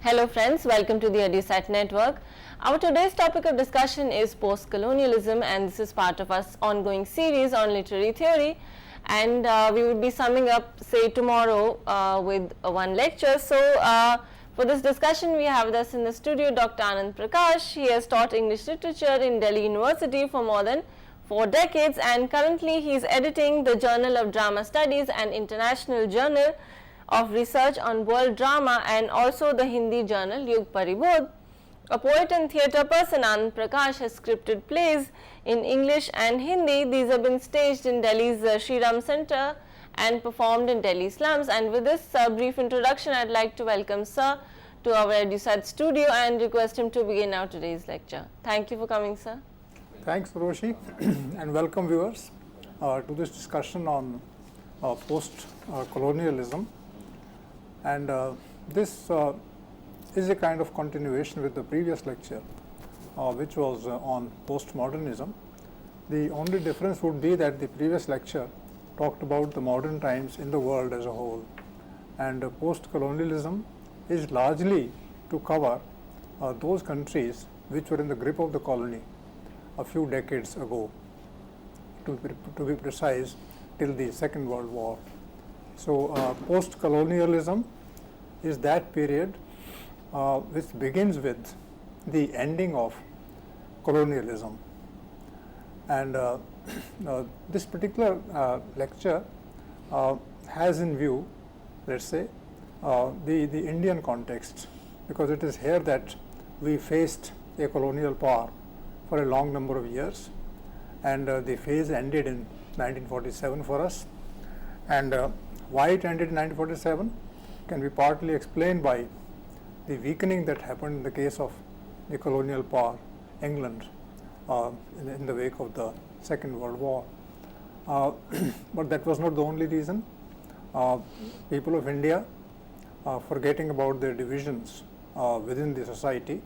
Hello friends, welcome to the EduSat network. Our today's topic of discussion is post-colonialism, and this is part of our ongoing series on literary theory, and we would be summing up say tomorrow with one lecture. So for this discussion we have with us in the studio Dr. Anand Prakash. He has taught English literature in Delhi University for more than 4 decades, and currently he is editing the Journal of Drama Studies and International Journal of Research on World Drama, and also the Hindi journal Yug Paribodh. A poet and theatre person, Anand Prakash has scripted plays in English and Hindi. These have been staged in Delhi's Shri Ram Center and performed in Delhi slums. And with this brief introduction, I'd like to welcome Sir to our EduSat studio and request him to begin our today's lecture. Thank you for coming, Sir. Thanks, Roshi, and welcome viewers to this discussion on post-colonialism. And this is a kind of continuation with the previous lecture, which was on postmodernism. The only difference would be that the previous lecture talked about the modern times in the world as a whole, and post-colonialism is largely to cover those countries which were in the grip of the colony a few decades ago, to be precise, till the Second World War. So post-colonialism is that period which begins with the ending of colonialism. And this particular lecture has in view, let's say, the Indian context, because it is here that we faced a colonial power for a long number of years, and the phase ended in 1947 for us. And why it ended in 1947 can be partly explained by the weakening that happened in the case of the colonial power, England, in the wake of the Second World War. But that was not the only reason. People of India, forgetting about their divisions within the society,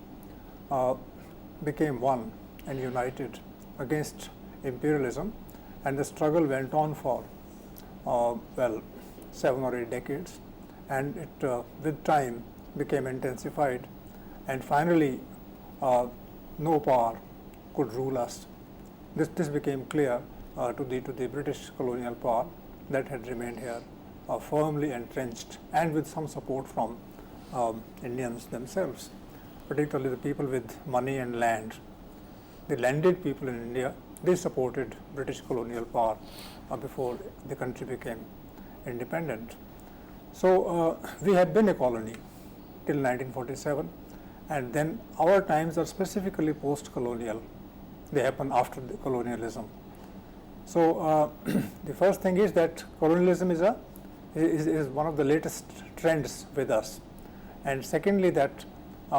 became one and united against imperialism, and the struggle went on for 7 or 8 decades, and it with time became intensified, and finally no power could rule us. This became clear to the British colonial power that had remained here firmly entrenched, and with some support from Indians themselves, particularly the people with money and land. The landed people in India, they supported British colonial power before the country became independent. So we had been a colony till 1947, and then our times are specifically post-colonial. They happen after the colonialism. So the first thing is that colonialism is one of the latest trends with us, and secondly that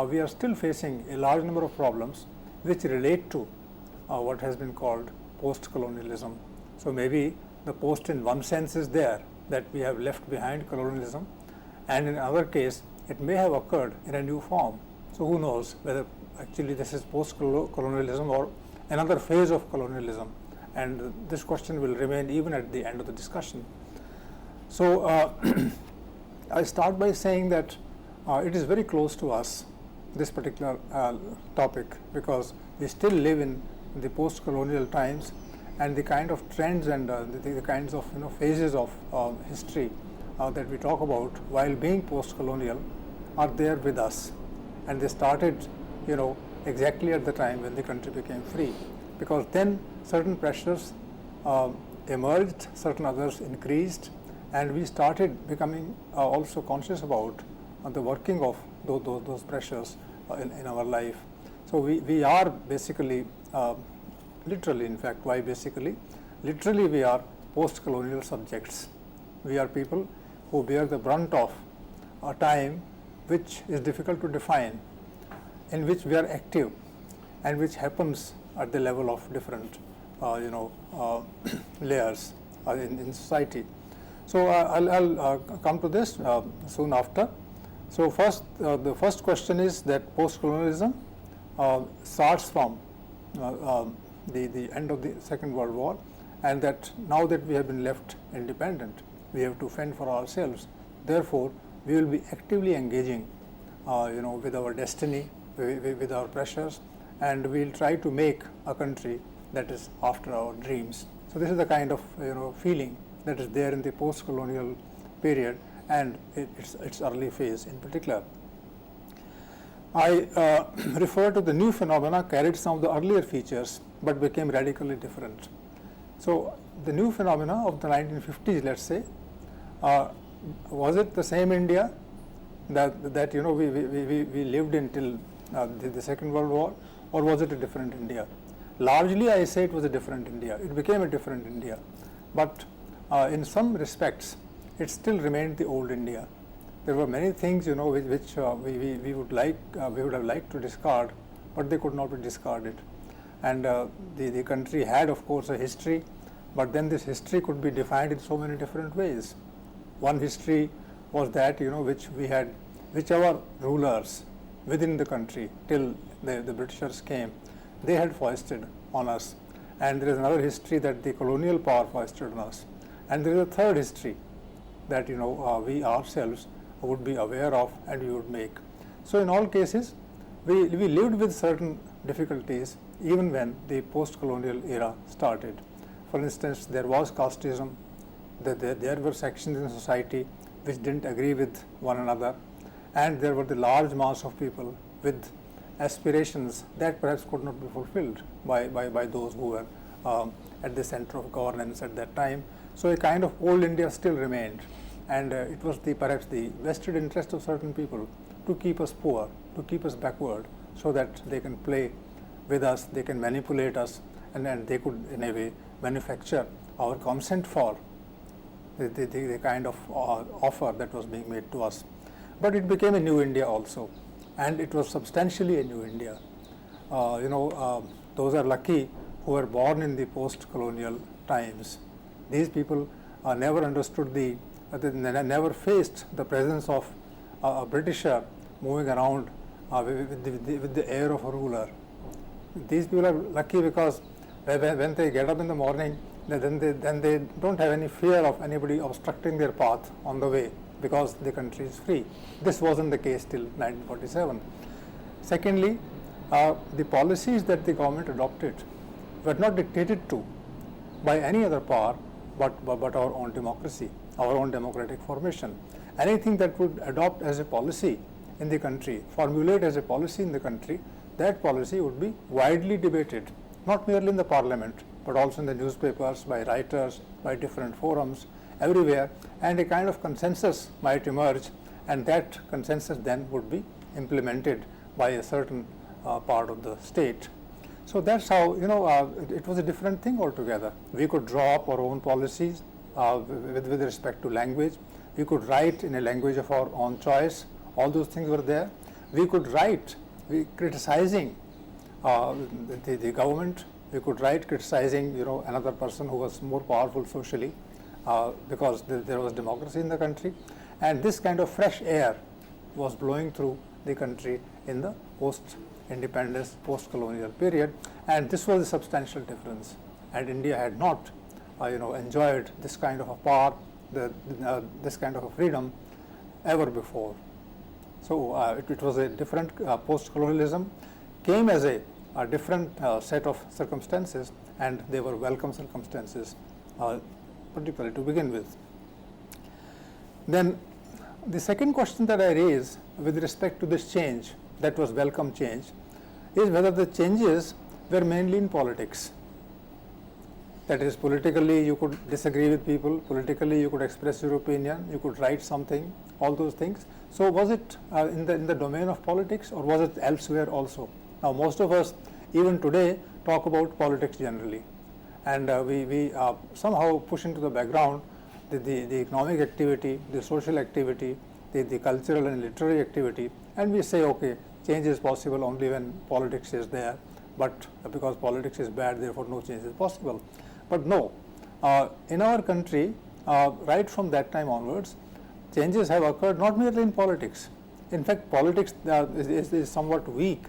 we are still facing a large number of problems which relate to what has been called post-colonialism. So maybe the post in one sense is there, that we have left behind colonialism, and in another case it may have occurred in a new form. So who knows whether actually this is post-colonialism or another phase of colonialism, and this question will remain even at the end of the discussion. So I start by saying that it is very close to us, this particular topic, because we still live in the post-colonial times, and the kind of trends and the kinds of phases of history that we talk about while being post-colonial are there with us, and they started exactly at the time when the country became free, because then certain pressures emerged, certain others increased, and we started becoming also conscious about the working of those pressures in our life. So we are basically, literally, in fact, why basically? Literally we are post-colonial subjects. We are people who bear the brunt of a time which is difficult to define, in which we are active, and which happens at the level of different layers in society. So I'll come to this soon after. So first, the first question is that post-colonialism starts from the end of the Second World War, and that now that we have been left independent, we have to fend for ourselves. Therefore, we will be actively engaging with our destiny, with our pressures, and we'll try to make a country that is after our dreams. So this is the kind of feeling that is there in the post-colonial period and its early phase in particular. I refer to the new phenomena carried some of the earlier features but became radically different. So the new phenomena of the 1950s, let's say, was it the same India that we lived in till the Second World War, or was it a different India? Largely, I say it was a different India. It became a different India, but in some respects, it still remained the old India. There were many things, which we would have liked to discard, but they could not be discarded. And the country had, of course, a history, but then this history could be defined in so many different ways. One history was that which our rulers within the country till the Britishers came, they had foisted on us. And there is another history that the colonial power foisted on us. And there is a third history that we ourselves would be aware of and we would make. So in all cases, we lived with certain difficulties even when the post-colonial era started. For instance, there was casteism, there were sections in society which didn't agree with one another, and there were the large mass of people with aspirations that perhaps could not be fulfilled by those who were at the center of governance at that time. So a kind of old India still remained, and it was perhaps the vested interest of certain people to keep us poor, to keep us backward, so that they can play with us, they can manipulate us, and then they could in a way manufacture our consent for the kind of offer that was being made to us. But it became a new India also, and it was substantially a new India. Those are lucky who were born in the post-colonial times. These people never understood they never faced the presence of a Britisher moving around with the air of a ruler. These people are lucky because when they get up in the morning, then they don't have any fear of anybody obstructing their path on the way, because the country is free. This wasn't the case till 1947. Secondly, the policies that the government adopted were not dictated to by any other power but our own democracy, our own democratic formation. Anything that would adopt as a policy in the country, formulate as a policy in the country, that policy would be widely debated, not merely in the parliament, but also in the newspapers, by writers, by different forums, everywhere, and a kind of consensus might emerge, and that consensus then would be implemented by a certain part of the state. So that's how, it was a different thing altogether. We could draw up our own policies with respect to language. We could write in a language of our own choice. All those things were there. We could write criticizing the government. We could write criticizing, another person who was more powerful socially, because there was democracy in the country. And this kind of fresh air was blowing through the country in the post-independence, post-colonial period, and this was a substantial difference. And India had not, enjoyed this kind of a power, this kind of a freedom ever before. So it was a different post-colonialism, came as a different set of circumstances, and they were welcome circumstances, particularly to begin with. Then the second question that I raise with respect to this change, that was welcome change, is whether the changes were mainly in politics. That is, politically you could disagree with people, politically you could express your opinion, you could write something, all those things. So was it in the domain of politics, or was it elsewhere also? Now most of us, even today, talk about politics generally, and we somehow push into the background the economic activity, the social activity, the cultural and literary activity, and we say, okay, change is possible only when politics is there, but because politics is bad, therefore no change is possible. But no, in our country, right from that time onwards, changes have occurred not merely in politics. In fact, politics is somewhat weak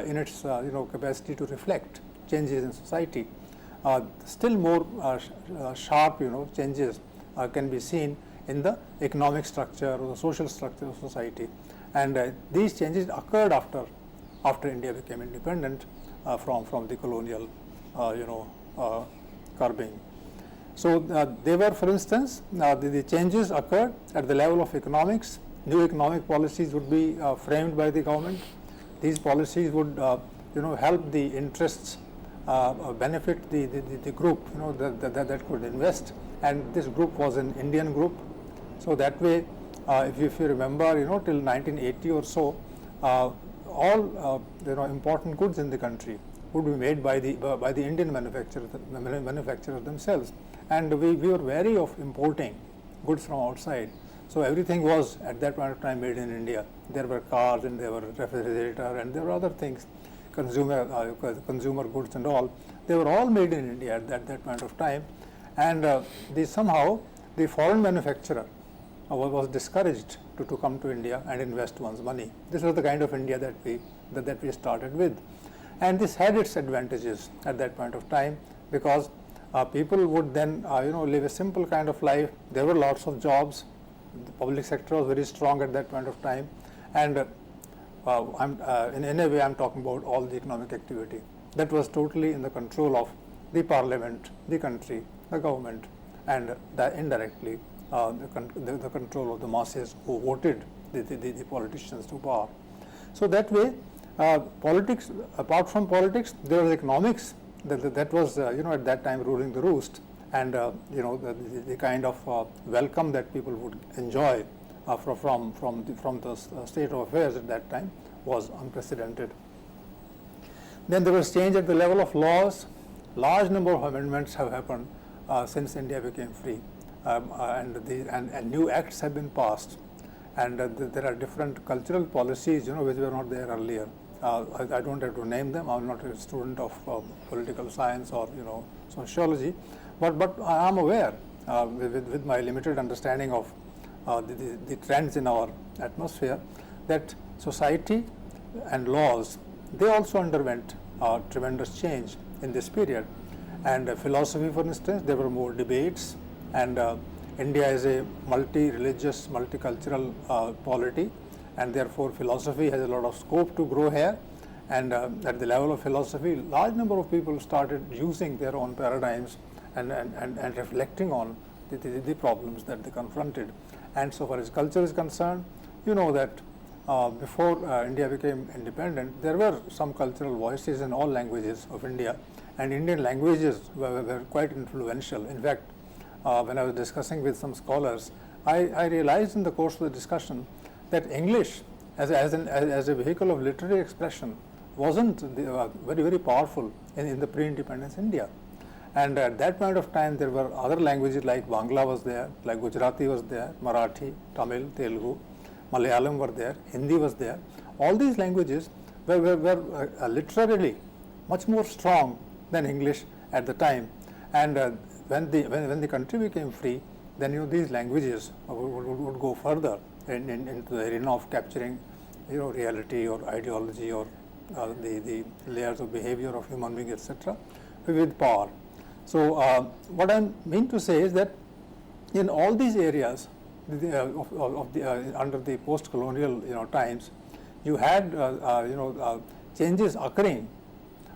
in its capacity to reflect changes in society. Still more sharp changes can be seen in the economic structure or the social structure of society. And these changes occurred after India became independent from the colonial curbing. So they were, for instance, the changes occurred at the level of economics. New economic policies would be framed by the government. These policies would help the interests, benefit the group that could invest, and this group was an Indian group. So that way, if you remember, till 1980 or so, all important goods in the country would be made by the Indian manufacturers themselves, and we were wary of importing goods from outside. So everything was at that point of time made in India. There were cars and there were refrigerator and there were other things, consumer goods and all. They were all made in India at that point of time, and somehow the foreign manufacturer was discouraged to come to India and invest one's money. This was the kind of India that we started with, and this had its advantages at that point of time, because people would then live a simple kind of life. There were lots of jobs. The public sector was very strong at that point of time, and in a way I'm talking about all the economic activity that was totally in the control of the parliament, the country, the government, and indirectly the control of the masses who voted the politicians to power. So that way, politics, apart from politics, there was economics that was at that time ruling the roost, and the kind of welcome that people would enjoy from the state of affairs at that time was unprecedented. Then there was change at the level of laws. Large number of amendments have happened since India became free, and new acts have been passed, and there are different cultural policies which were not there earlier. I don't have to name them. I'm not a student of political science or sociology, but I am aware with my limited understanding of the trends in our atmosphere that society and laws, they also underwent tremendous change in this period. And philosophy, for instance, there were more debates, and India is a multi-religious, multicultural polity, and therefore philosophy has a lot of scope to grow here. And at the level of philosophy, large number of people started using their own paradigms and reflecting on the problems that they confronted. And so far as culture is concerned, that before India became independent, there were some cultural voices in all languages of India, and Indian languages were quite influential. In fact, when I was discussing with some scholars, I realized in the course of the discussion that English as a vehicle of literary expression wasn't very powerful in the pre-independence India. And at that point of time, there were other languages like Bangla was there, like Gujarati was there, Marathi, Tamil, Telugu, Malayalam were there, Hindi was there. All these languages were literally much more strong than English at the time. And when the country became free, then these languages would go further into the arena of capturing reality or ideology or the layers of behavior of human beings, etc., with power. So what I mean to say is that in all these areas under the post-colonial times, you had changes occurring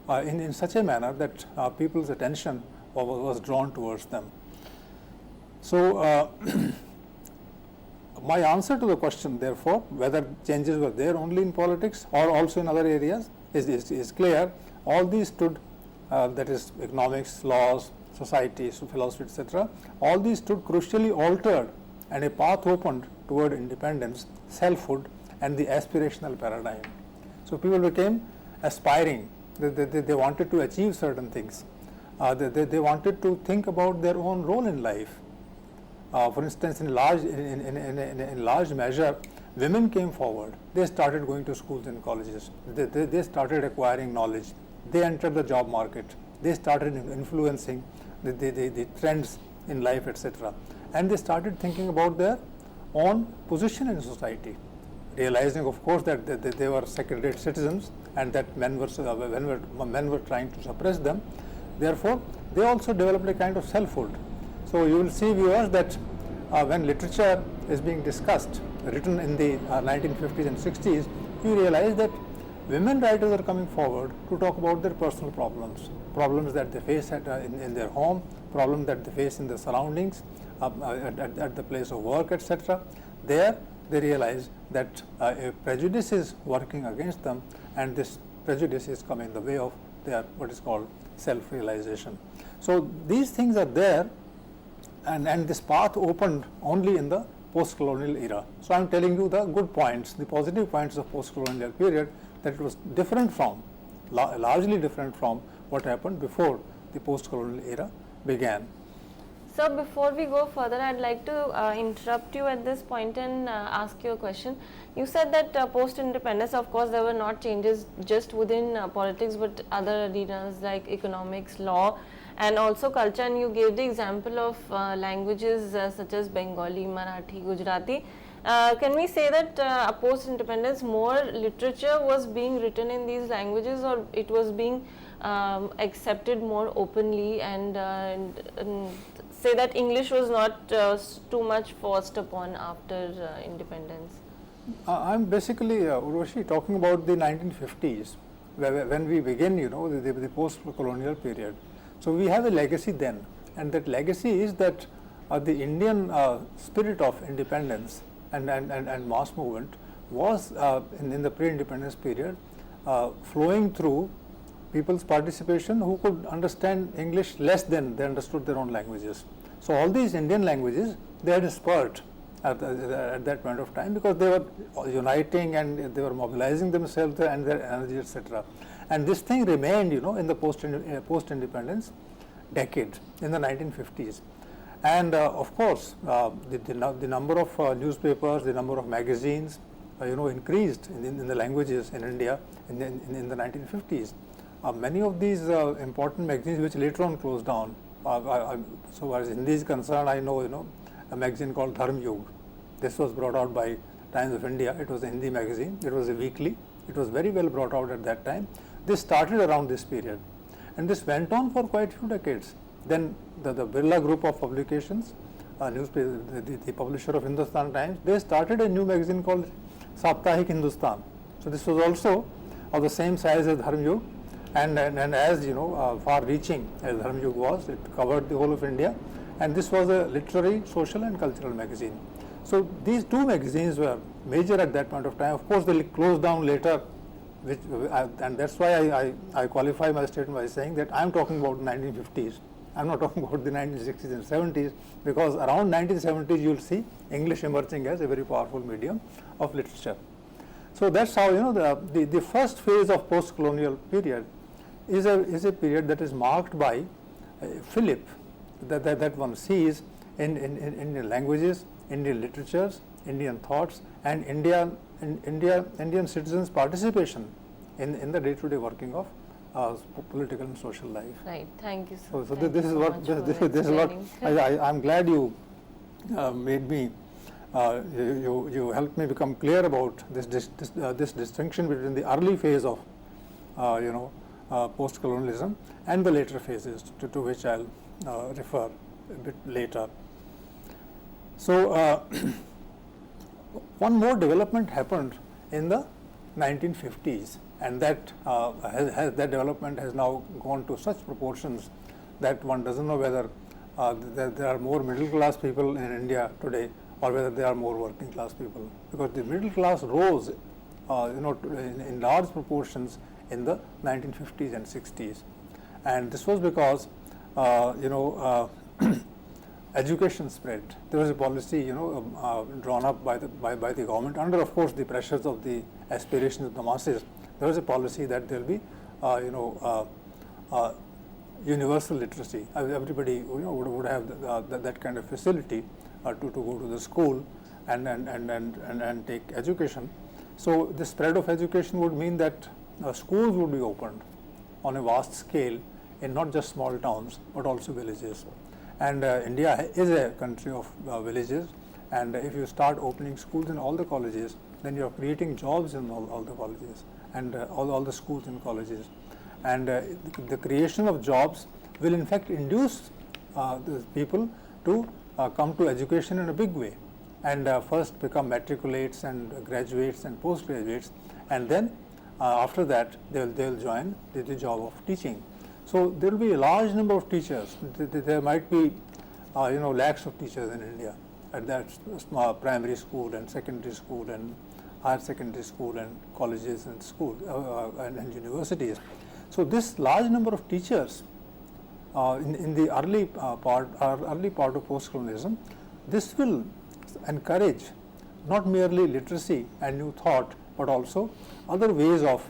in such a manner that people's attention was drawn towards them. So my answer to the question, therefore, whether changes were there only in politics or also in other areas is clear. All these stood, that is economics, laws, society, philosophy, etc., all these stood crucially altered, and a path opened toward independence, selfhood, and the aspirational paradigm. So people became aspiring. They wanted to achieve certain things. They wanted to think about their own role in life. For instance, in large measure, women came forward. They started going to schools and colleges. They started acquiring knowledge. They entered the job market. They started influencing the trends in life, etc. And they started thinking about their own position in society, realizing, of course, that they were second-rate citizens and that men were trying to suppress them. Therefore, they also developed a kind of selfhood. So you will see, viewers, that when literature is being discussed, written in the 1950s and 60s, you realize that women writers are coming forward to talk about their personal problems, problems that they face in their home, problems that they face in their surroundings, at the place of work, etc. There they realize that a prejudice is working against them, and this prejudice is coming in the way of their what is called self-realization. So these things are there, and this path opened only in the post-colonial era. So I am telling you the good points, the positive points of post-colonial period, that it was different from, largely different from what happened before the post-colonial era began. So before we go further, I'd like to interrupt you at this point and ask you a question. You said that post-independence, of course, there were not changes just within politics, but other arenas like economics, law, and also culture. And you gave the example of languages such as Bengali, Marathi, Gujarati. Can we say that post-independence more literature was being written in these languages, or it was being accepted more openly, and say that English was not too much forced upon after independence? I'm basically, Urvashi, talking about the 1950s, when we begin, the post-colonial period. So we have a legacy then, and that legacy is that the Indian spirit of independence and mass movement was in the pre-independence period flowing through people's participation who could understand English less than they understood their own languages. So all these Indian languages, they had a spurt at that point of time, because they were uniting and they were mobilizing themselves and their energy, etc. And this thing remained, in the post-independence decade, in the 1950s. And of course, the number of newspapers, the number of magazines, increased in the languages in India in the 1950s. Many of these important magazines, which later on closed down. So as Hindi is concerned, I know, a magazine called Dharm Yug. This was brought out by Times of India. It was a Hindi magazine. It was a weekly. It was very well brought out at that time. This started around this period, and this went on for quite a few decades. Then the Birla group of publications, newspaper, the publisher of Hindustan Times, they started a new magazine called Saptahik Hindustan. So this was also of the same size as Dharm Yug, and as far-reaching as Dharm Yug was, it covered the whole of India, and this was a literary, social, and cultural magazine. So these two magazines were major at that point of time. Of course, they closed down later, and that's why I qualify my statement by saying that I'm talking about the 1950s. I'm not talking about the 1960s and 70s, because around 1970s you will see English emerging as a very powerful medium of literature. So that's how the first phase of post-colonial period is a period that is marked by fillip that one sees in Indian languages, Indian literatures, Indian thoughts, and Indian citizens' participation in the day-to-day working of political and social life. Right. Thank you, sir. So Thank this you is so what much this for is what explaining. I'm glad you made me. You helped me become clear about this distinction between the early phase of post-colonialism and the later phases, to which I'll refer a bit later. So one more development happened in the 1950s, and that that development has now gone to such proportions that one doesn't know whether there are more middle class people in India today, or whether there are more working class people, because the middle class rose in large proportions in the 1950s and 60s, and this was because education spread. There was a policy drawn up by the government under, of course, the pressures of the aspirations of the masses. There was a policy that there will be universal literacy. Everybody would have that kind of facility to go to the school and take education. So the spread of education would mean that schools would be opened on a vast scale in not just small towns but also villages. And India is a country of villages, and if you start opening schools in all the colleges, then you are creating jobs in all the colleges and all the schools and colleges. And the creation of jobs will in fact induce the people to come to education in a big way, and first become matriculates and graduates and postgraduates, and then after that they'll join the job of teaching. So there will be a large number of teachers. There might be lakhs of teachers in India at that small primary school and secondary school and higher secondary school and colleges and and universities. So this large number of teachers in the early part of post-colonialism, this will encourage not merely literacy and new thought, but also other ways of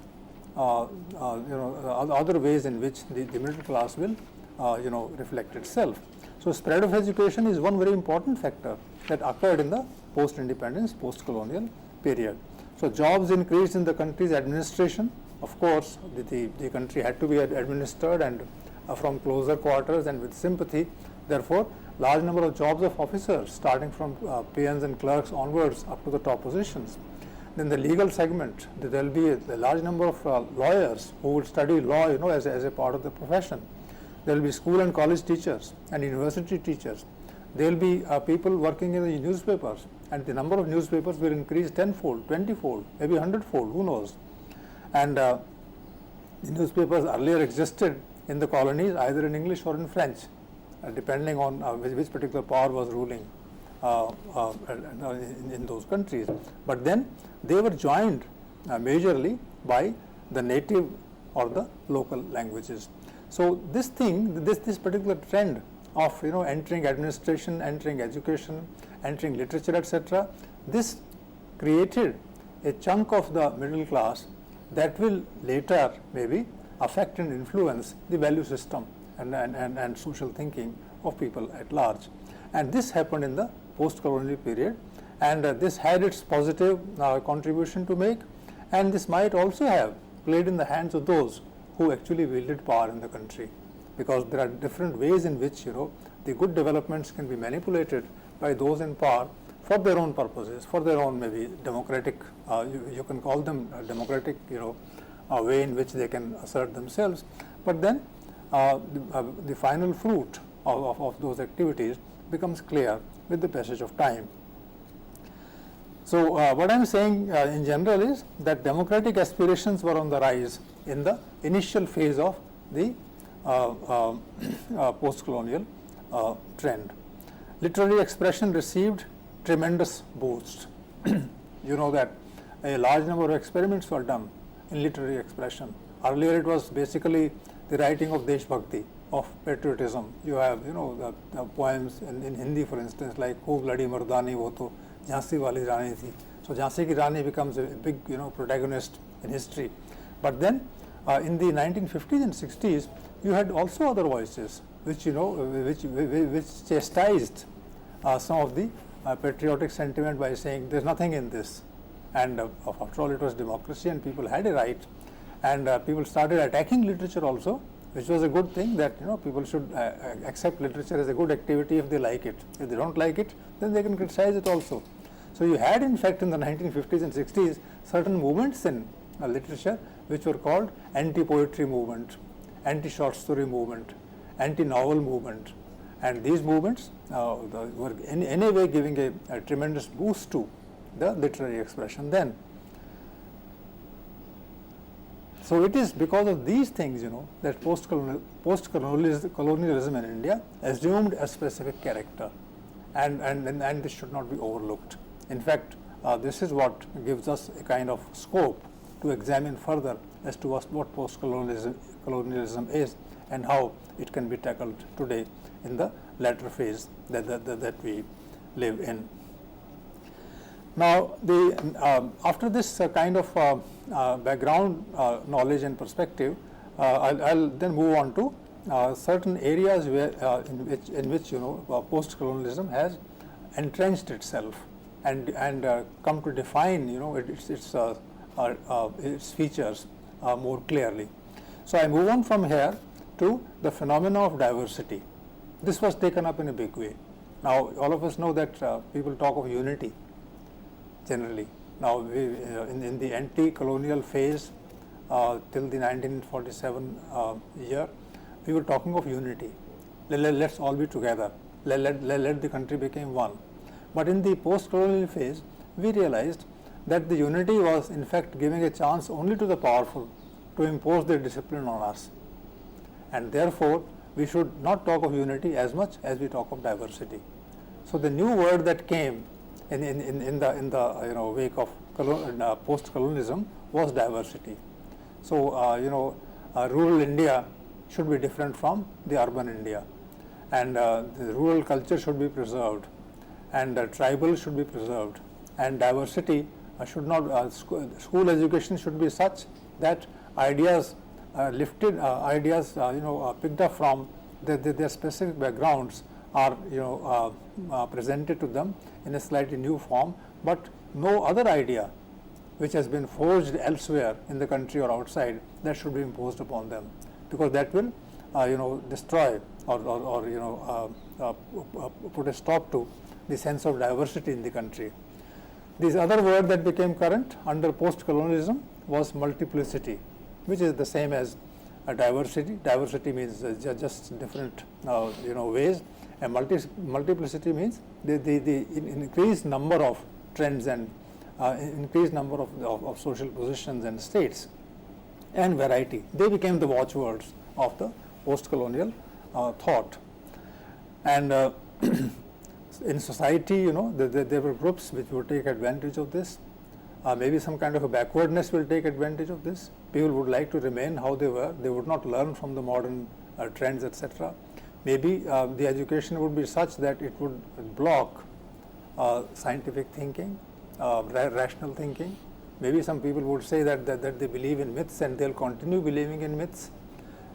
other ways in which the middle class will reflect itself. So spread of education is one very important factor that occurred in the post-independence, post-colonial period. So jobs increased in the country's administration. Of course, the country had to be administered and from closer quarters and with sympathy. Therefore, large number of jobs of officers starting from peons and clerks onwards up to the top positions. Then the legal segment, there will be a large number of lawyers who would study law as a part of the profession. There will be school and college teachers and university teachers. There will be people working in the newspapers, and the number of newspapers will increase tenfold, 20-fold, maybe 100-fold, who knows. And the newspapers earlier existed in the colonies either in English or in French, depending on which particular power was ruling in those countries. But then they were joined majorly by the native or the local languages. So this particular trend of entering administration, entering education, entering literature, etc., this created a chunk of the middle class that will later maybe affect and influence the value system and social thinking of people at large. And this happened in the post-colonial period, and this had its positive contribution to make, and this might also have played in the hands of those who actually wielded power in the country, because there are different ways in which the good developments can be manipulated by those in power for their own purposes, for their own maybe democratic, you can call them democratic, way in which they can assert themselves. But then the final fruit of those activities becomes clear with the passage of time. So what I am saying in general is that democratic aspirations were on the rise in the initial phase of the post-colonial trend. Literary expression received tremendous boost. You know that a large number of experiments were done in literary expression. Earlier it was basically the writing of Deshbhakti, of patriotism. You have the poems in Hindi, for instance, like "Khoob Ladi Mardani Wo To Jhansi Wali Rani Thi." So Jhansi ki Rani becomes a big protagonist in history. But then in the 1950s and 60s, you had also other voices which which chastised some of the patriotic sentiment by saying there's nothing in this, and after all it was democracy and people had a right, and people started attacking literature also, which was a good thing, that people should accept literature as a good activity if they like it. If they don't like it, then they can criticize it also. So you had in fact in the 1950s and 60s certain movements in literature which were called anti-poetry movement, anti-short story movement, anti-novel movement, and these movements were in any way giving a tremendous boost to the literary expression then. So it is because of these things, that post-colonialism in India assumed a specific character, and this should not be overlooked. In fact, this is what gives us a kind of scope to examine further as to what post-colonialism is and how it can be tackled today in the latter phase that we live in. Now, after this kind of background knowledge and perspective, I'll then move on to certain areas where in which post-colonialism has entrenched itself and come to define its features more clearly. So I move on from here to the phenomena of diversity. This was taken up in a big way. Now all of us know that people talk of unity generally. Now in the anti-colonial phase till the 1947 year, we were talking of unity. Let's all be together. let the country become one. But in the post-colonial phase, we realized that the unity was in fact giving a chance only to the powerful to impose their discipline on us. And therefore, we should not talk of unity as much as we talk of diversity. So the new word that came in the wake of post-colonialism was diversity. So rural India should be different from the urban India, and the rural culture should be preserved, and tribal should be preserved, and diversity should not. School education should be such that ideas picked up from their specific backgrounds are presented to them in a slightly new form, but no other idea which has been forged elsewhere in the country or outside, that should be imposed upon them, because that will destroy or put a stop to the sense of diversity in the country. This other word that became current under post-colonialism was multiplicity, which is the same as diversity. Diversity means just different ways, and multiplicity means the increased number of trends and increased number of social positions and states, and variety. They became the watchwords of the post-colonial thought. And in society, there were groups which would take advantage of this. Maybe some kind of a backwardness will take advantage of this. People would like to remain how they were. They would not learn from the modern trends, etc. Maybe the education would be such that it would block scientific thinking, rational thinking. Maybe some people would say that they believe in myths and they'll continue believing in myths.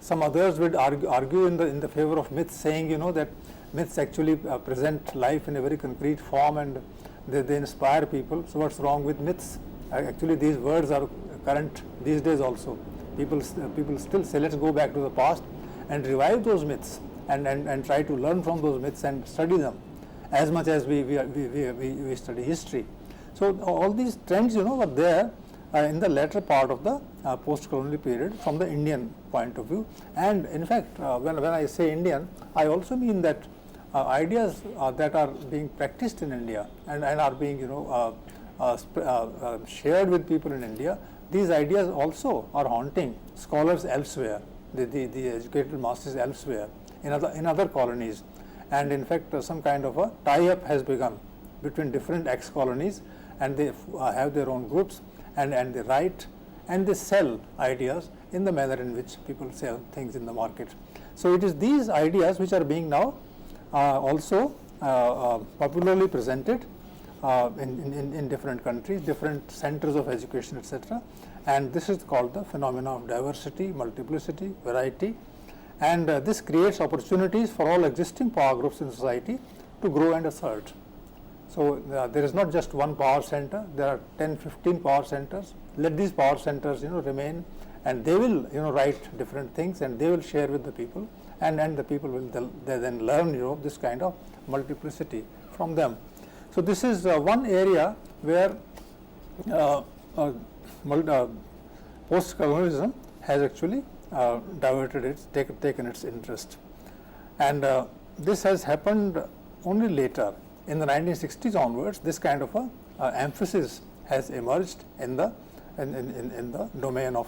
Some others would argue in the favor of myths, saying that myths actually present life in a very concrete form and they inspire people. So what's wrong with myths? Actually, these words are current these days also. People still say, let's go back to the past and revive those myths and try to learn from those myths and study them as much as we study history. So all these trends, were there in the latter part of the post-colonial period from the Indian point of view. And in fact, when I say Indian, I also mean that ideas that are being practiced in India and are being shared with people in India, these ideas also are haunting scholars elsewhere, the educated masses elsewhere in other colonies. And in fact, some kind of a tie-up has begun between different ex-colonies, and they have their own groups, and they write and they sell ideas in the manner in which people sell things in the market. So it is these ideas which are being now also popularly presented in different countries, different centers of education, etc. And this is called the phenomena of diversity, multiplicity, variety. And this creates opportunities for all existing power groups in society to grow and assert. So there is not just one power center, there are 10, 15 power centers. Let these power centers remain, and they will write different things and they will share with the people, and the people will then learn this kind of multiplicity from them. So this is one area where post-colonialism has actually taken its interest, and this has happened only later. In the 1960s onwards, this kind of a emphasis has emerged in the domain of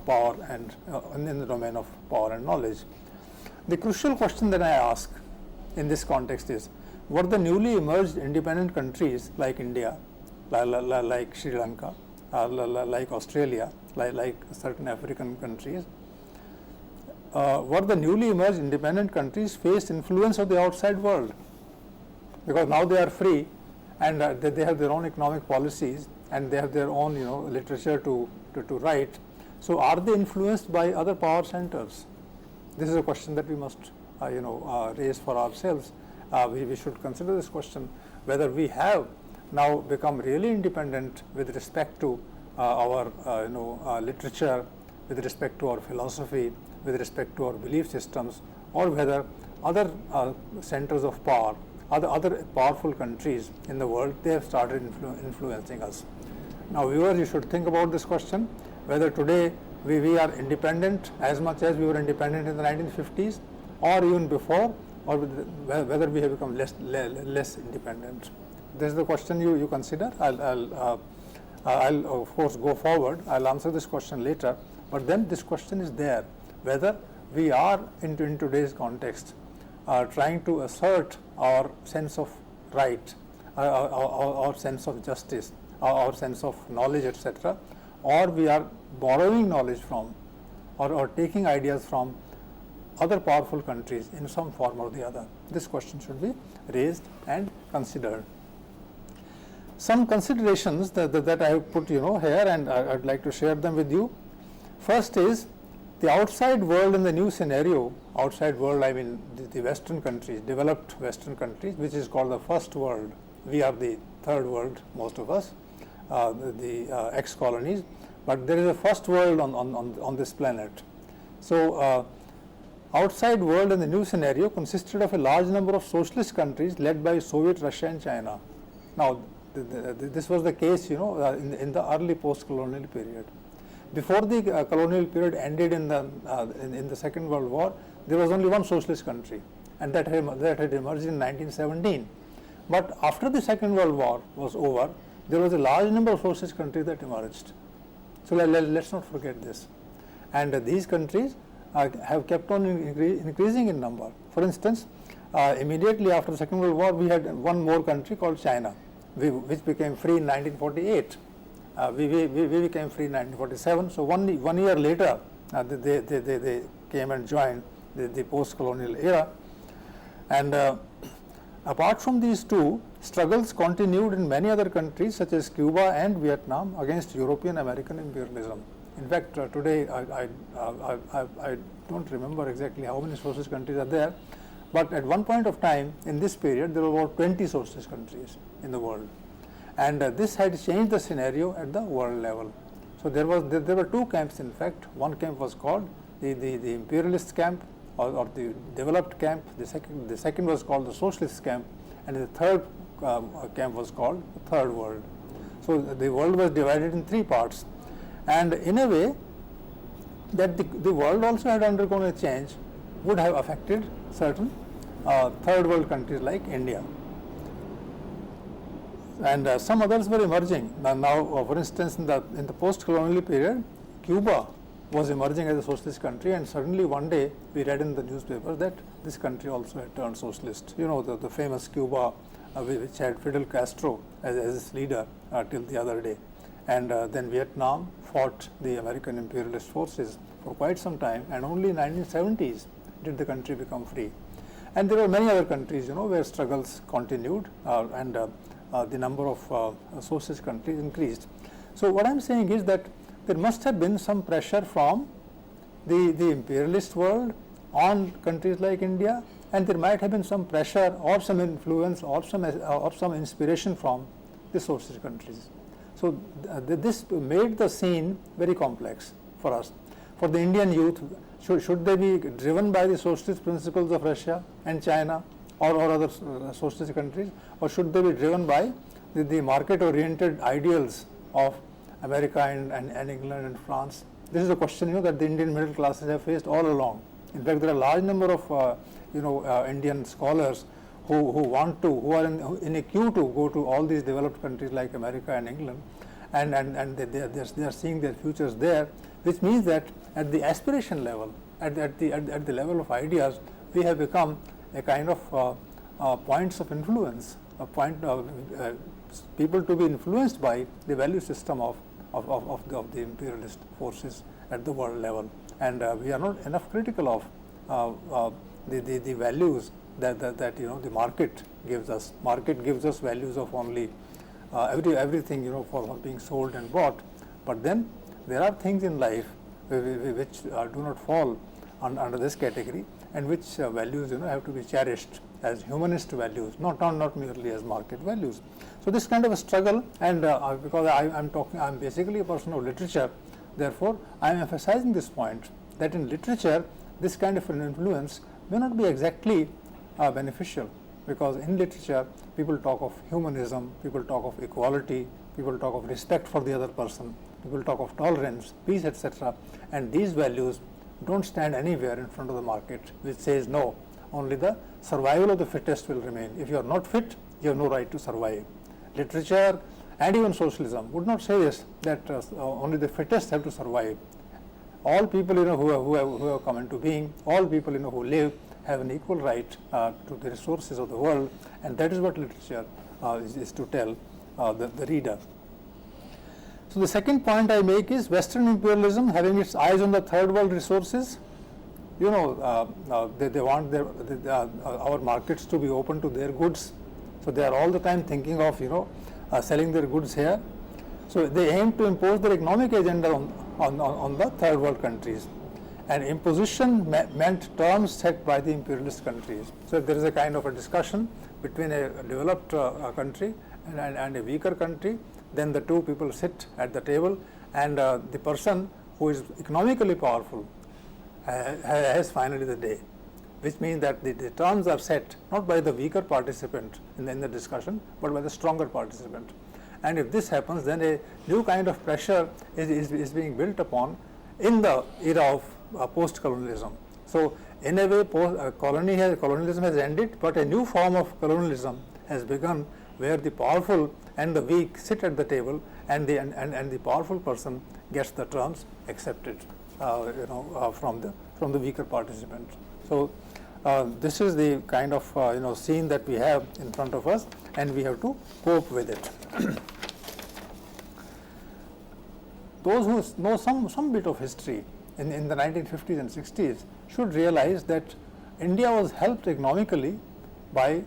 power and in the domain of power and knowledge. The crucial question that I ask in this context is: were the newly emerged independent countries like India, like Sri Lanka, like Australia, like certain African countries, were the newly emerged independent countries faced influence of the outside world? Because now they are free, and they have their own economic policies, and they have their own literature to write. So are they influenced by other power centers? This is a question that we must raise for ourselves. We should consider this question, whether we have now become really independent with respect to our literature, with respect to our philosophy, with respect to our belief systems, or whether other centers of power, other powerful countries in the world, they have started influencing us. Now viewers, you should think about this question, whether today we are independent as much as we were independent in the 1950s, or even before, or whether we have become less independent. This is the question you consider. I'll of course go forward. I'll answer this question later. But then this question is there, whether we are in today's context trying to assert our sense of right, our sense of justice, our sense of knowledge, etc., or we are borrowing knowledge from or taking ideas from other powerful countries in some form or the other. This question should be raised and considered. Some considerations that I have put here, and I'd like to share them with you. First is the outside world in the new scenario. Outside world, I mean the Western countries, developed Western countries, which is called the first world. We are the third world, most of us, the ex-colonies. But there is a first world on this planet. So outside world in the new scenario consisted of a large number of socialist countries led by Soviet Russia and China. Now, this was the case, in the early post-colonial period. Before the colonial period ended in the Second World War, there was only one socialist country, and that had emerged in 1917. But after the Second World War was over, there was a large number of socialist countries that emerged. So let's not forget this. And these countries have kept on increasing in number. For instance, immediately after the Second World War, we had one more country called China, which became free in 1948. We became free in 1947. So one year later, they came and joined the post-colonial era. And apart from these two, struggles continued in many other countries such as Cuba and Vietnam against European American imperialism. In fact, today I don't remember exactly how many socialist countries are there, but at one point of time in this period there were about 20 socialist countries in the world, and this had changed the scenario at the world level. So there were two camps. In fact, one camp was called the imperialist camp or the developed camp. The second was called the socialist camp, and the third camp was called the third world. So the world was divided in three parts, and in a way that the world also had undergone a change would have affected certain third world countries like India, and some others were emerging. Now, for instance, in the post-colonial period, Cuba was emerging as a socialist country, and suddenly one day we read in the newspaper that this country also had turned socialist. The famous Cuba, which had Fidel Castro as its leader till the other day. And then Vietnam fought the American imperialist forces for quite some time, and only in 1970s did the country become free. And there were many other countries, where struggles continued, and the number of socialist countries increased. So what I'm saying is that there must have been some pressure from the imperialist world on countries like India, and there might have been some pressure or some influence or some inspiration from the socialist countries. So this made the scene very complex for us. For the Indian youth, should they be driven by the socialist principles of Russia and China or other socialist countries, or should they be driven by the market-oriented ideals of America and England and France? This is a question that the Indian middle classes have faced all along. In fact, there are a large number of Indian scholars who are in a queue to go to all these developed countries like America and England, and they are seeing their futures there, which means that at the aspiration level, at the level of ideas, we have become a kind of points of influence, a point of people to be influenced by the value system of the imperialist forces at the world level, and we are not enough critical of the values that the market gives us. Market gives us values of only everything for being sold and bought, but then there are things in life which do not fall under this category, and which values have to be cherished as humanist values, not merely as market values. So this kind of a struggle, and because I'm basically a person of literature, therefore I am emphasizing this point that in literature this kind of an influence may not be exactly beneficial, because in literature people talk of humanism, people talk of equality, people talk of respect for the other person, people talk of tolerance, peace, etc., and these values don't stand anywhere in front of the market, which says no, only the survival of the fittest will remain. If you are not fit, you have no right to survive. Literature and even socialism would not say this, that only the fittest have to survive. All people who have come into being, all people who live have an equal right to the resources of the world, and that is what literature is to tell the reader. So the second point I make is Western imperialism having its eyes on the third world resources. They want our markets to be open to their goods, so they are all the time thinking of selling their goods here. So they aim to impose their economic agenda on the third world countries, and imposition meant terms set by the imperialist countries. So if there is a kind of a discussion between a developed country and a weaker country, then the two people sit at the table, and the person who is economically powerful has finally the day, which means that the terms are set not by the weaker participant in the discussion, but by the stronger participant. And if this happens, then a new kind of pressure is being built upon in the era of post-colonialism. So in a way, colonialism has ended, but a new form of colonialism has begun, where the powerful and the weak sit at the table, and the powerful person gets the terms accepted from the weaker participant. So this is the kind of scene that we have in front of us, and we have to cope with it. Those who know some bit of history in the 1950s and 60s should realize that India was helped economically by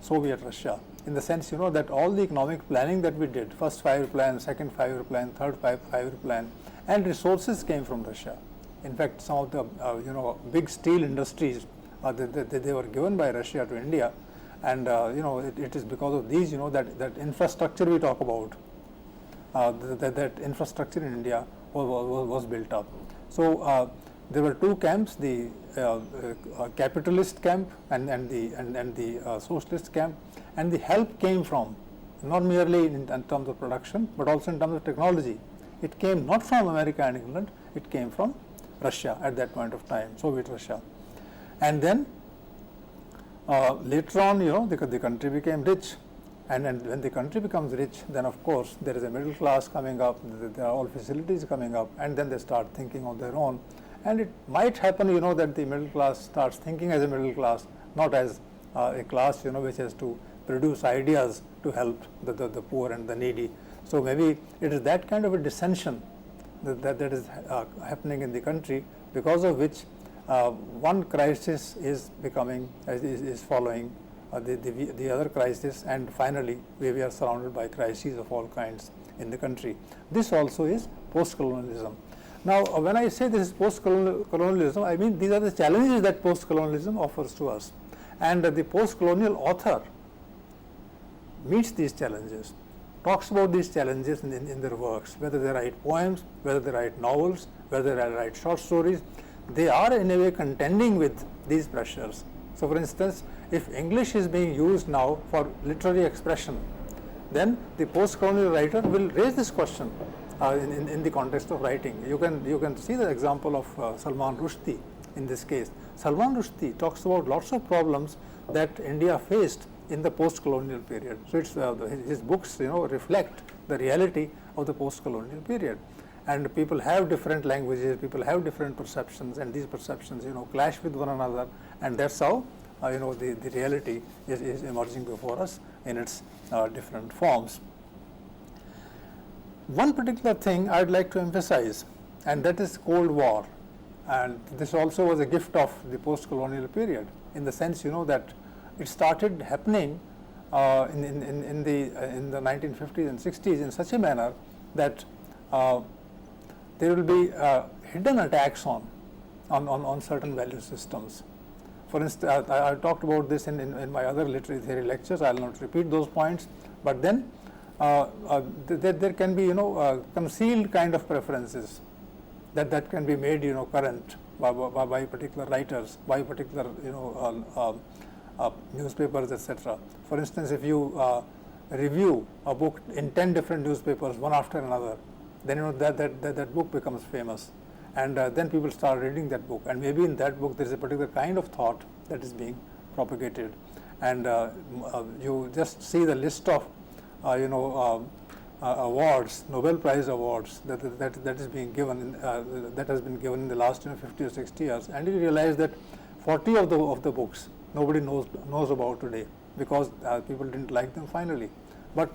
Soviet Russia, in the sense that all the economic planning that we did, first 5-year plan, second 5-year plan, third 5-year plan, and resources came from Russia. In fact, some of the big steel industries they were given by Russia to India, and it is because of these that infrastructure we talk about, that infrastructure in India was built up. So there were two camps, the capitalist camp and the socialist camp, and the help came from not merely in terms of production, but also in terms of technology. It came not from America and England, it came from Russia at that point of time, Soviet Russia. And then later on, the country became rich, and when the country becomes rich, then of course there is a middle class coming up, there are all facilities coming up, and then they start thinking on their own. And it might happen, that the middle class starts thinking as a middle class, not as a class, which has to produce ideas to help the poor and the needy. So maybe it is that kind of a dissension that is happening in the country, because of which one crisis is following the other crisis, and finally we are surrounded by crises of all kinds in the country. This also is post-colonialism. Now, when I say this is post-colonialism, I mean these are the challenges that post-colonialism offers to us, and the post-colonial author meets these challenges, talks about these challenges in their works, whether they write poems, whether they write novels, whether they write short stories. They are in a way contending with these pressures. So for instance, if English is being used now for literary expression, then the post-colonial writer will raise this question in the context of writing. You can see the example of Salman Rushdie in this case. Salman Rushdie talks about lots of problems that India faced in the post-colonial period. So it's, his books reflect the reality of the post-colonial period. And people have different languages, people have different perceptions, and these perceptions clash with one another, and that's how the reality is emerging before us in its different forms. One particular thing I'd like to emphasize, and that is Cold War, and this also was a gift of the post-colonial period, in the sense that it started happening in the 1950s and 60s in such a manner that there will be hidden attacks on certain value systems. For instance, I talked about this in my other literary theory lectures. I will not repeat those points, but then there can be concealed kind of preferences that can be made current by particular writers, by particular newspapers, etc. For instance, if you review a book in 10 different newspapers, one after another, then that book becomes famous, and then people start reading that book, and maybe in that book there is a particular kind of thought that is being propagated. And you just see the list of awards, Nobel Prize awards that is being given that has been given in the last 50 or 60 years, and you realize that 40 of the books nobody knows about today, because people didn't like them finally. But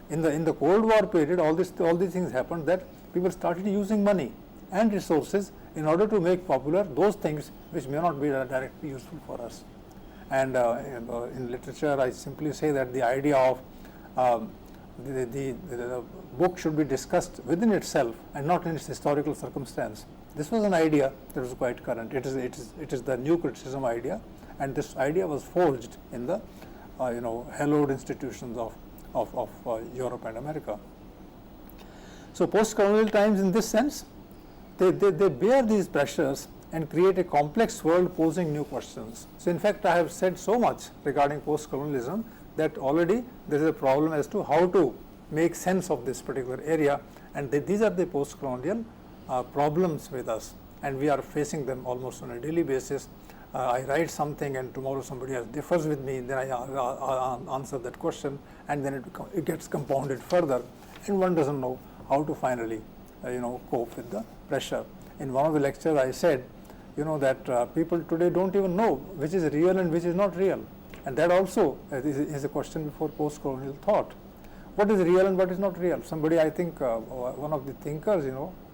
in the Cold War period, all these things happened, that people started using money and resources in order to make popular those things which may not be directly useful for us. And in literature, I simply say that the idea of the book should be discussed within itself and not in its historical circumstance. This was an idea that was quite current. It is the new criticism idea, and this idea was forged in the hallowed institutions of Europe and America. So post-colonial times, in this sense, they bear these pressures and create a complex world posing new questions. So in fact, I have said so much regarding post-colonialism that already there is a problem as to how to make sense of this particular area, and these are the post-colonial problems with us, and we are facing them almost on a daily basis. I write something and tomorrow somebody else differs with me, then I answer that question, and then it gets compounded further, and one doesn't know how to finally cope with the pressure. In one of the lectures I said that people today don't even know which is real and which is not real, and that also is a question before post-colonial thought. What is real and what is not real? Somebody, I think one of the thinkers,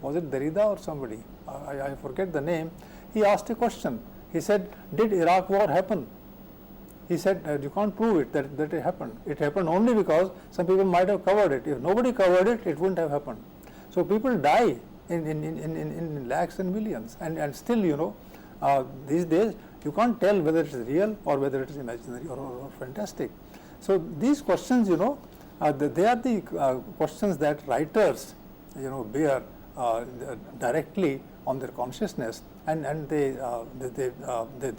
was it Derrida or somebody, I forget the name, he asked a question. He said, did Iraq war happen? He said, you can't prove it that it happened. It happened only because some people might have covered it. If nobody covered it, it wouldn't have happened. So people die in lakhs and millions, and still these days you can't tell whether it is real or whether it is imaginary or fantastic. So these questions, they are the questions that writers bear directly on their consciousness, and they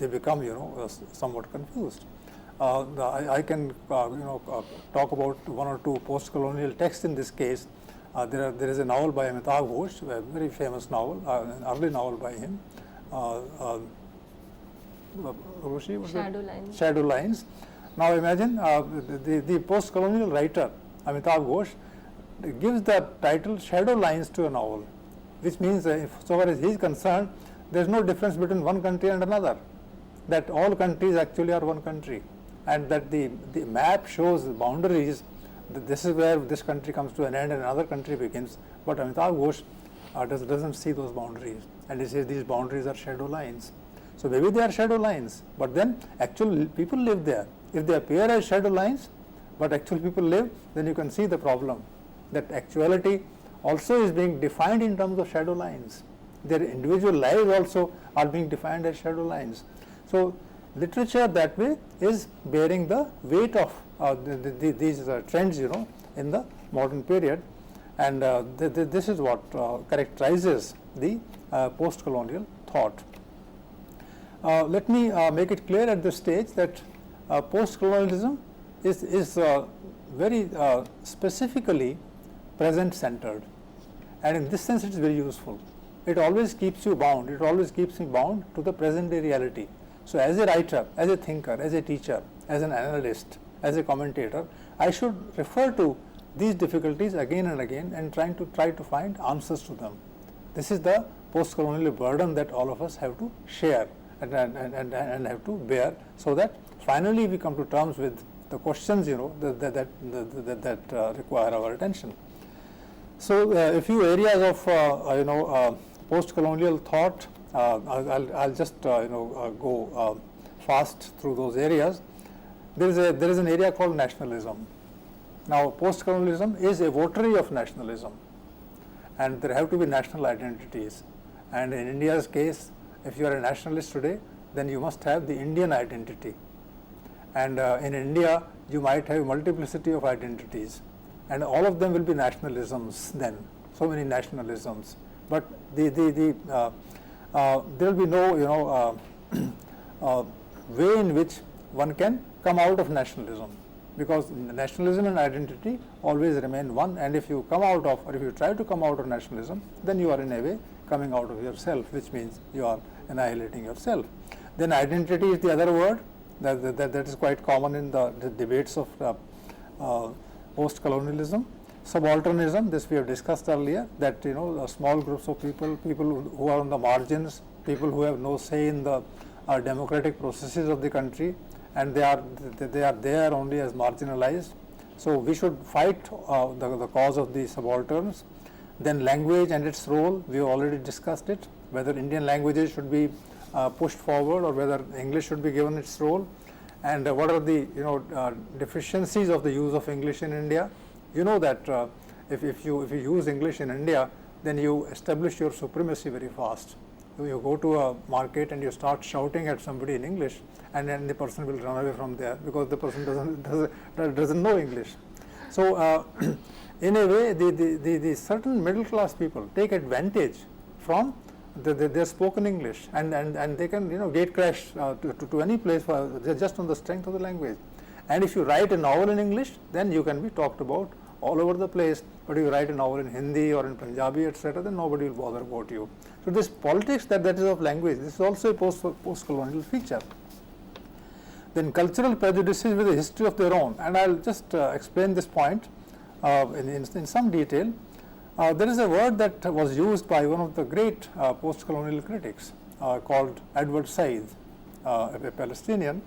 become somewhat confused. I can talk about one or two post-colonial texts in this case. There is a novel by Amitabh Ghosh, a very famous novel, an early novel by him, Shadow Lines. Now imagine the post-colonial writer Amitabh Ghosh gives the title Shadow Lines to a novel, which means so far as he is concerned, there is no difference between one country and another, that all countries actually are one country, and that the map shows the boundaries, that this is where this country comes to an end and another country begins. But Amitabh Ghosh doesn't see those boundaries, and he says these boundaries are shadow lines. So maybe they are shadow lines, but then actual people live there. If they appear as shadow lines, but actual people live, then you can see the problem, that actuality also is being defined in terms of shadow lines. Their individual lives also are being defined as shadow lines. So literature that way is bearing the weight of these trends in the modern period, and this is what characterizes the post-colonial thought. Let me make it clear at this stage that post-colonialism is very specifically present-centered, and in this sense it is very useful. It always keeps you bound, it always keeps me bound to the present-day reality. So as a writer, as a thinker, as a teacher, as an analyst, as a commentator, I should refer to these difficulties again and again and try to find answers to them. This is the post-colonial burden that all of us have to share and have to bear, so that finally we come to terms with the questions that require our attention. So a few areas of post-colonial thought. I'll just go fast through those areas. There is an area called nationalism. Now post-colonialism is a votary of nationalism, and there have to be national identities. And in India's case, if you are a nationalist today, then you must have the Indian identity. And in India, you might have a multiplicity of identities, and all of them will be nationalisms then, so many nationalisms. But there will be no way in which one can come out of nationalism, because nationalism and identity always remain one, and if you come out of, or if you try to come out of nationalism, then you are in a way coming out of yourself, which means you are annihilating yourself. Then identity is the other word that is quite common in the debates of post-colonialism. Subalternism, this we have discussed earlier, that small groups of people who are on the margins, people who have no say in the democratic processes of the country, and they are there only as marginalized. So we should fight the cause of the subalterns. Then language and its role, we have already discussed it, whether Indian languages should be pushed forward or whether English should be given its role, and what are the deficiencies of the use of English in India. You know that if you use English in India, then you establish your supremacy very fast. You go to a market and you start shouting at somebody in English, and then the person will run away from there because the person doesn't know English. So in a way, the certain middle class people take advantage from their spoken English, and they can gate crash to any place just on the strength of the language. And if you write a novel in English, then you can be talked about all over the place. But if you write a novel in Hindi or in Punjabi, etc., then nobody will bother about you. So this politics that is of language, this is also a post-colonial feature. Then cultural prejudices with a history of their own, and I'll just explain this point in some detail. There is a word that was used by one of the great post-colonial critics called Edward Said, a Palestinian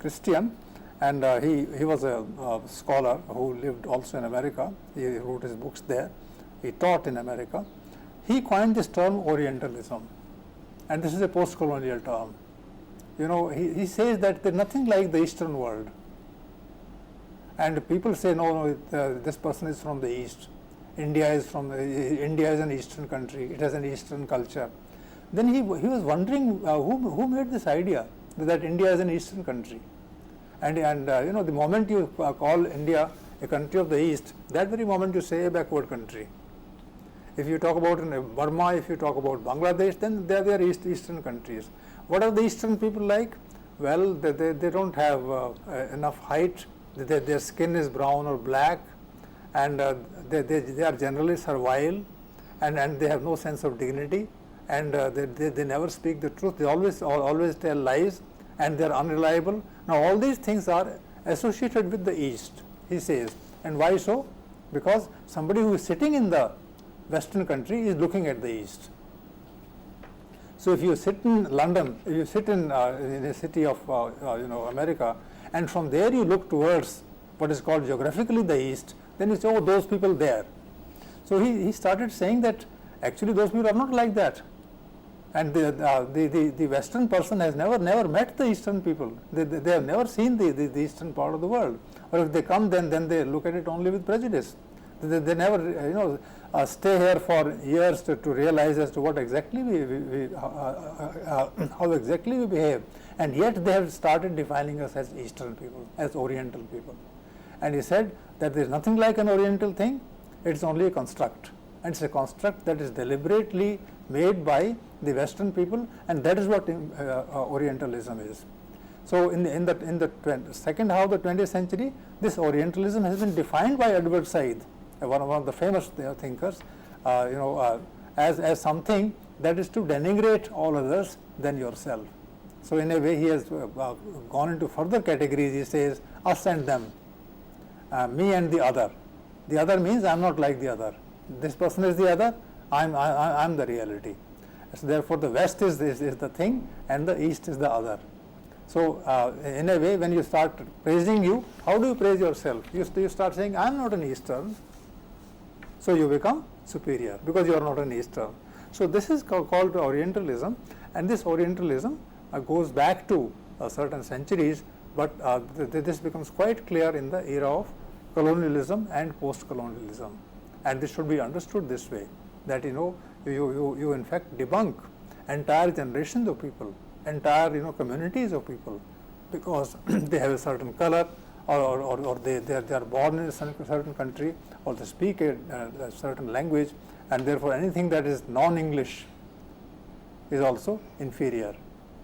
Christian, and he was a scholar who lived also in America. He wrote his books there. He taught in America. He coined this term Orientalism, and this is a post-colonial term. He says that there's nothing like the Eastern world, and people say no, this person is from the East. India is an Eastern country. It has an Eastern culture. Then he was wondering who made this idea that India is an Eastern country, and the moment you call India a country of the East, that very moment you say a backward country. If you talk about Burma, if you talk about Bangladesh, then they are Eastern countries. What are the Eastern people like? Well, they don't have enough height. Their skin is brown or black, and they are generally servile, and they have no sense of dignity, and they never speak the truth. They always tell lies, and they are unreliable. Now all these things are associated with the East, he says. And why so? Because somebody who is sitting in the Western country is looking at the East. So if you sit in London, if you sit in a city of America, and from there you look towards what is called geographically the East, then you say, oh, those people there. So he started saying that actually those people are not like that, and the Western person has never met the Eastern people. They have never seen the Eastern part of the world, or if they come, then they look at it only with prejudice. They never stay here for years to realize as to what exactly how exactly we behave, and yet they have started defining us as Eastern people, as Oriental people. And he said that there is nothing like an Oriental thing. It's only a construct, and it's a construct that is deliberately made by the Western people, and that is what Orientalism is. So in the second half of the 20th century, this Orientalism has been defined by Edward Said, one of the famous thinkers, as something that is to denigrate all others than yourself. So in a way, he has gone into further categories. He says us and them, me and the other. The other means I am not like the other. This person is the other. I am the reality. So therefore, the West is the thing, and the East is the other. So in a way, when you start praising you, how do you praise yourself? You start saying, I am not an Eastern. So you become superior because you are not an Eastern. So this is called Orientalism, and this Orientalism goes back to certain centuries, but this becomes quite clear in the era of colonialism and post-colonialism, and this should be understood this way, that you in fact debunk entire generations of people, entire communities of people, because they have a certain color, or they are born in a certain country, or they speak a certain language, and therefore anything that is non-English is also inferior,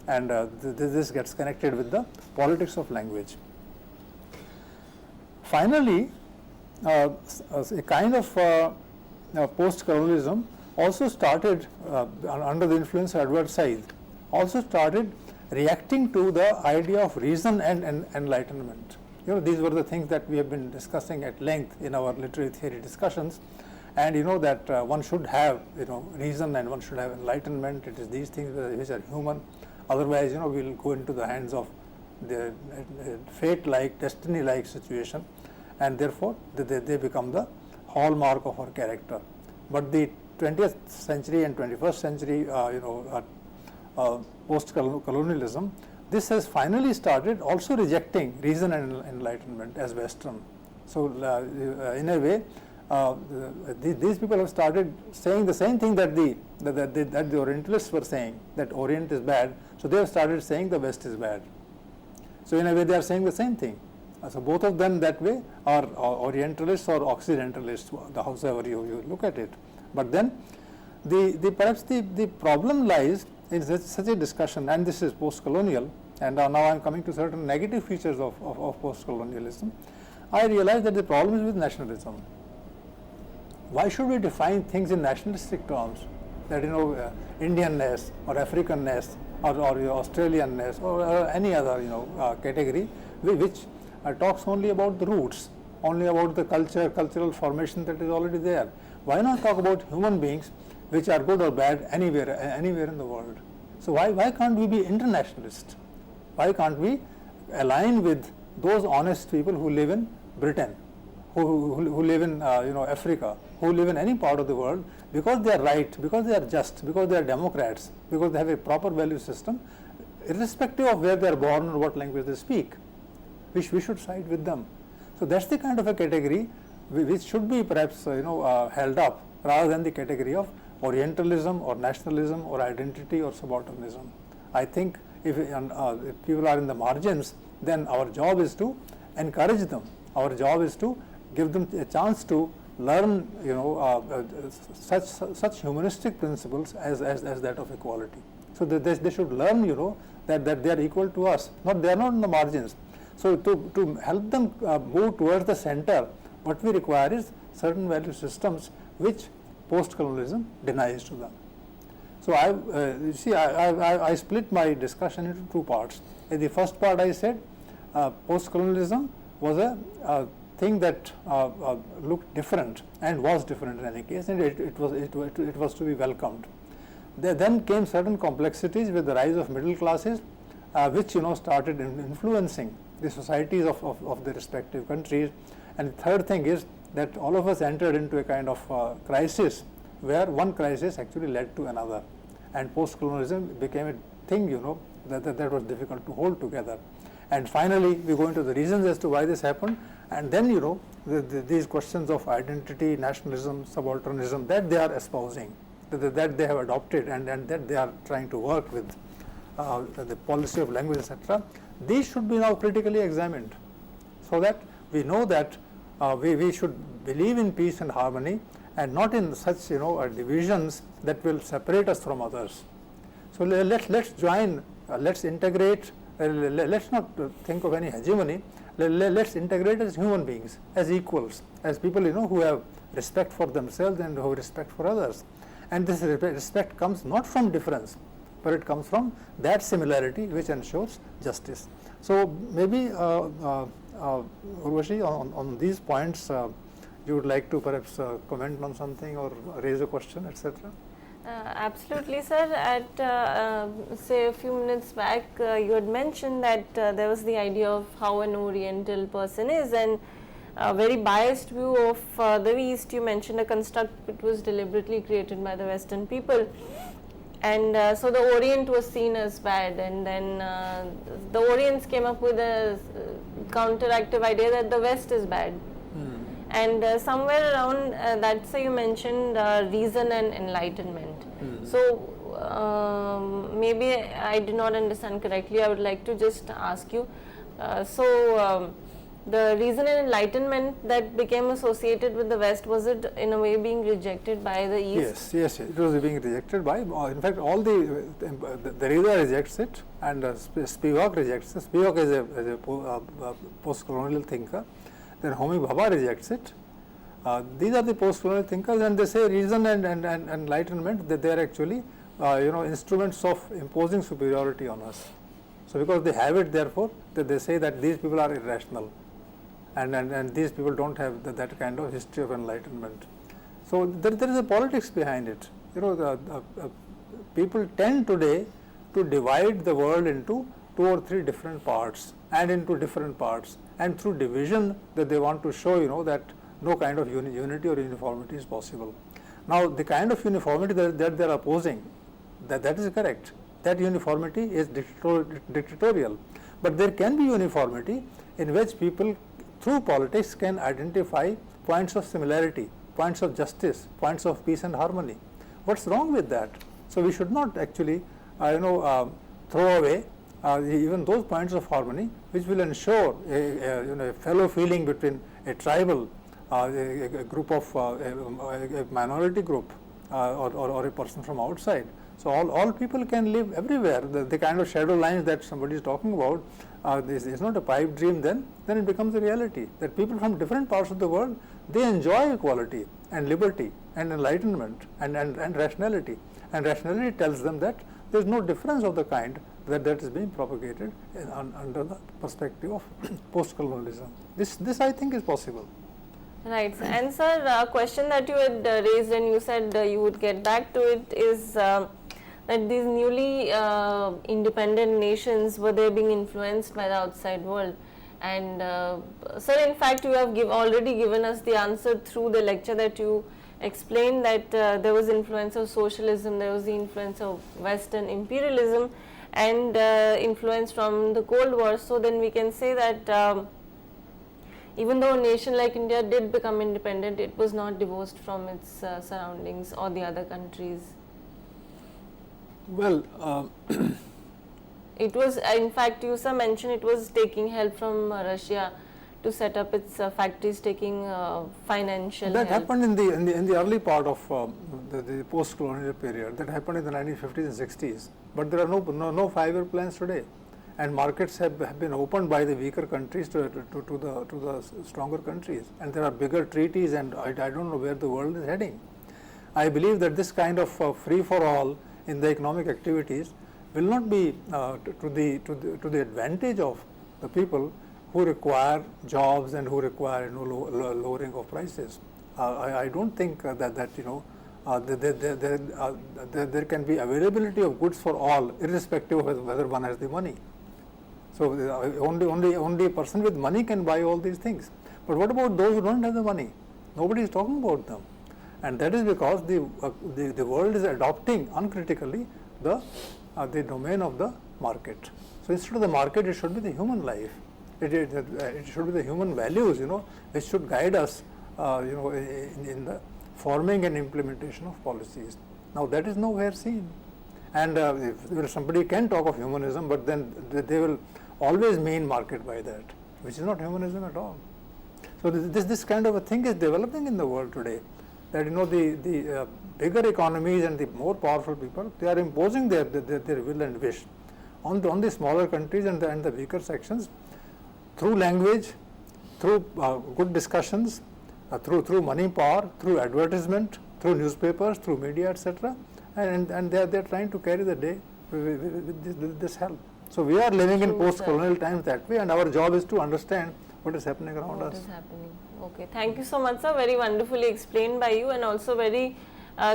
and this gets connected with the politics of language. Finally, a kind of post-colonialism also started under the influence of Edward Said, also started reacting to the idea of reason and enlightenment. These were the things that we have been discussing at length in our literary theory discussions, and that one should have reason and one should have enlightenment. It is these things which are human. Otherwise, we will go into the hands of the fate-like, destiny-like situation, and therefore they become the hallmark of our character. But the 20th century and 21st century, post-colonialism, this has finally started also rejecting reason and enlightenment as Western. So, in a way, these people have started saying the same thing that the Orientalists were saying, that Orient is bad. So they have started saying the West is bad. So in a way, they are saying the same thing. So both of them that way are Orientalists or Occidentalists, however you look at it. But then, perhaps the problem lies in such a discussion, and this is post-colonial. And now I am coming to certain negative features of post-colonialism. I realize that the problem is with nationalism. Why should we define things in nationalistic terms? That Indianness or Africanness or Australianness or any other category which talks only about the roots, only about the cultural formation that is already there. Why not talk about human beings which are good or bad anywhere in the world? So why can't we be internationalist? Why can't we align with those honest people who live in Britain, who live in Africa, who live in any part of the world, because they are right, because they are just, because they are democrats, because they have a proper value system, irrespective of where they are born or what language they speak, which we should side with them. So that's the kind of a category which should be perhaps held up, rather than the category of Orientalism or nationalism or identity or subalternism. I think if people are in the margins, then our job is to encourage them. Our job is to give them a chance to learn, such humanistic principles as that of equality. So they should learn, that they are equal to us. They are not in the margins. So to help them move towards the center, what we require is certain value systems which post-colonialism denies to them. So I split my discussion into two parts. In the first part, I said post-colonialism was a thing that looked different and was different in any case, and it was to be welcomed. There then came certain complexities with the rise of middle classes, which started influencing the societies of the respective countries. And the third thing is that all of us entered into a kind of crisis, where one crisis actually led to another, and post-colonialism became a thing that was difficult to hold together. And finally, we go into the reasons as to why this happened, and then these questions of identity, nationalism, subalternism that they are espousing, that they have adopted, and that they are trying to work with, the policy of language, etc. These should be now critically examined, so that we know that we should believe in peace and harmony, and not in such divisions that will separate us from others. So let's join, let's integrate. Let's not think of any hegemony. Let's integrate as human beings, as equals, as people who have respect for themselves and who have respect for others. And this respect comes not from difference, but it comes from that similarity which ensures justice. So maybe Urvashi, on these points, you would like to perhaps comment on something or raise a question, etc. Absolutely, sir. At say a few minutes back, you had mentioned that there was the idea of how an Oriental person is, and a very biased view of the East. You mentioned a construct which was deliberately created by the Western people, and so the Orient was seen as bad, and then the Orients came up with a counteractive idea that the West is bad. And somewhere around that's why you mentioned reason and enlightenment. So maybe I did not understand correctly. I would like to just ask you. The reason and enlightenment that became associated with the West, was it in a way being rejected by the East? Yes, it was being rejected by, in fact, all the Derrida rejects it, and Spivak rejects it. Spivak is a post-colonial thinker. Then Homi Bhabha rejects it. These are the post-colonial thinkers, and they say reason and enlightenment, that they are actually instruments of imposing superiority on us. So because they have it, therefore, they say that these people are irrational, and these people don't have that kind of history of enlightenment. So there is a politics behind it. People tend today to divide the world into 2 or 3 different parts, and into different parts, and through division that they want to show, that no kind of unity or uniformity is possible. Now, the kind of uniformity that they are opposing, that is correct. That uniformity is dictatorial, but there can be uniformity in which people through politics can identify points of similarity, points of justice, points of peace and harmony. What's wrong with that? So we should not actually throw away even those points of harmony which will ensure a fellow feeling between a tribal, a group of a minority group, or a person from outside. So all people can live everywhere. The kind of shadow lines that somebody is talking about, this is not a pipe dream. Then it becomes a reality that people from different parts of the world, they enjoy equality and liberty and enlightenment and rationality. And rationality tells them that there is no difference of the kind that is being propagated under the perspective of post-colonialism. This I think is possible. Right. And sir, a question that you had raised and you said you would get back to it is that these newly independent nations, were they being influenced by the outside world? And sir, in fact, you have already given us the answer through the lecture that you explained that there was influence of socialism, there was the influence of Western imperialism, and influence from the Cold War. So then we can say that even though a nation like India did become independent, it was not divorced from its surroundings or the other countries. Well, it was, in fact, you sir mentioned it was taking help from Russia to set up its factories, taking financial that help. happened in the early part of the post-colonial period. That happened in the 1950s and 60s. But there are no 5-year plans today, and markets have been opened by the weaker countries to the stronger countries, and there are bigger treaties, and I don't know where the world is heading. I believe that this kind of free for all in the economic activities will not be to the advantage of the people who require jobs and who require lowering of prices. I don't think that there can be availability of goods for all, irrespective of whether one has the money. So only a person with money can buy all these things. But what about those who don't have the money? Nobody is talking about them, and that is because the world is adopting uncritically the domain of the market. So instead of the market, it should be the human life. It should be the human values, which should guide us, in the forming and implementation of policies. Now that is nowhere seen, and somebody can talk of humanism, but then they will always mean market by that, which is not humanism at all. So this kind of a thing is developing in the world today. That the bigger economies and the more powerful people, they are imposing their will and wish on the smaller countries and the weaker sections, through language, through good discussions, through money power, through advertisement, through newspapers, through media, etc. And they are trying to carry the day with this help. So we are living in post-colonial times that way, and our job is to understand what is happening around us. What is happening? Okay, thank you so much, sir. Very wonderfully explained by you, and also very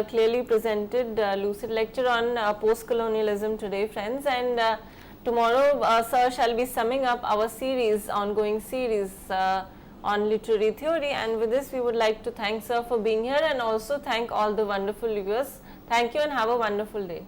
clearly presented lucid lecture on post-colonialism today, friends. And tomorrow, sir shall be summing up our ongoing series on literary theory. And with this, we would like to thank sir for being here, and also thank all the wonderful viewers. Thank you and have a wonderful day.